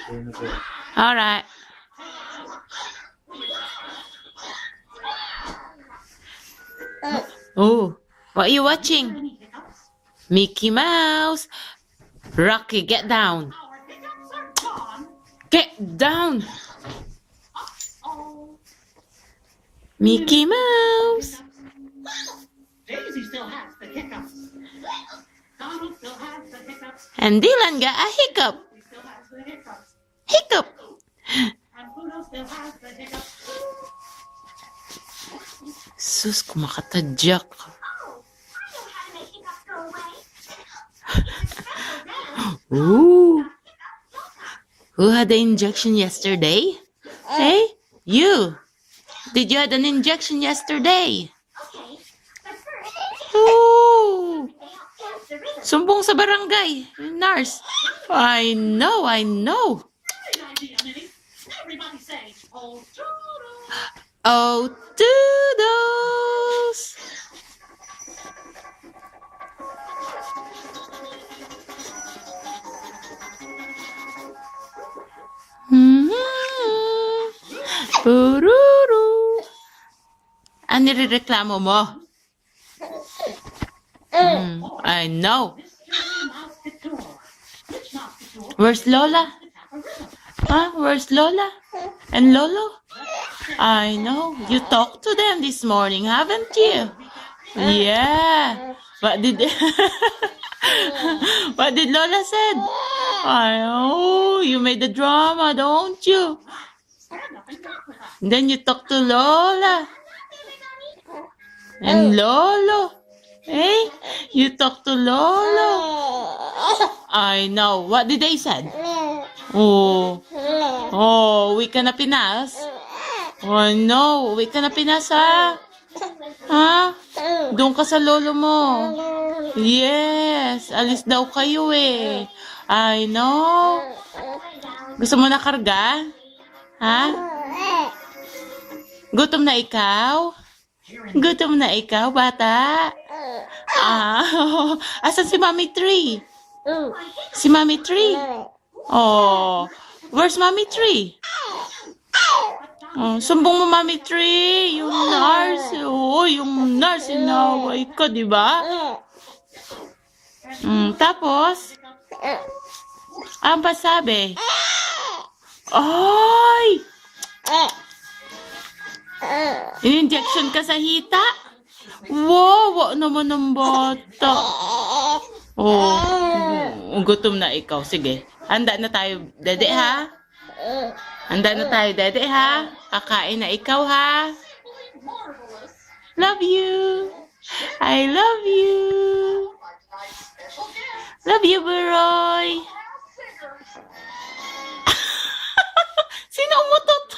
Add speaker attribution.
Speaker 1: All right. Oh, what are you watching? Mickey Mouse. Rocky, get down. Get down. Mickey Mouse.
Speaker 2: Daisy still has the hiccups. Donald still has the hiccups.
Speaker 1: And Dylan got a hiccup.
Speaker 2: He still has the hiccups.
Speaker 1: Hiccup.
Speaker 2: And Pluto still has the hiccups.
Speaker 1: Sus, kumakatadyak.
Speaker 3: Oh, I know how to make hiccups go away.
Speaker 1: Ooh. Who had the injection yesterday? Hey, you. Did you had an injection yesterday?
Speaker 3: Okay, but first,
Speaker 1: Ooh.
Speaker 3: they help dance the rhythm.
Speaker 1: Sumbong sa barangay. Nurse. I know.
Speaker 2: Great idea, Minnie. Everybody say, oh, Toodle.
Speaker 1: Oh, doodles. Pururu. Ano nirereklamo mo? I know.
Speaker 2: Mouse Couture. Which mouse couture?
Speaker 1: Where's Lola?
Speaker 2: Tap a rhythm.
Speaker 1: Huh? Where's Lola? And Lolo? I know. You talked to them this morning, haven't you? Yeah. What did What did Lola said? I know. You made the drama, don't you?
Speaker 2: Stand up and talk with us.
Speaker 1: Then you talk to Lola. And Lolo. Hey, you talk to Lolo. I know. What did they said? Oh. Oh, uwi ka na Pinas? Oh, no. Uwi ka na Pinas, ha? Ha? Doon ka sa lolo mo. Yes. Alis daw kayo, eh. I know. Gusto mo na karga? Ha? Gutom na ikaw? Gutom na ikaw, bata? Ah, asan si Mommy Tree? Si Mommy Tree? Oh, where's Mommy Tree? Oh, sumbong mo Mommy Tree, yung nurse. Oh, yung nurse, inaway ka, di ba? Tapos, ang pasabi? Ay! In-injection ka sa hita? Wow, naman ng bata. Oh, gutom na ikaw. Sige, handa na tayo, dede, ha? Handa na tayo, dede, ha? Kakain na ikaw, ha?
Speaker 2: Marvelous.
Speaker 1: Love you. I love you.
Speaker 2: Special guest.
Speaker 1: Love you, Buroy.
Speaker 2: Singer.
Speaker 1: Sino umutot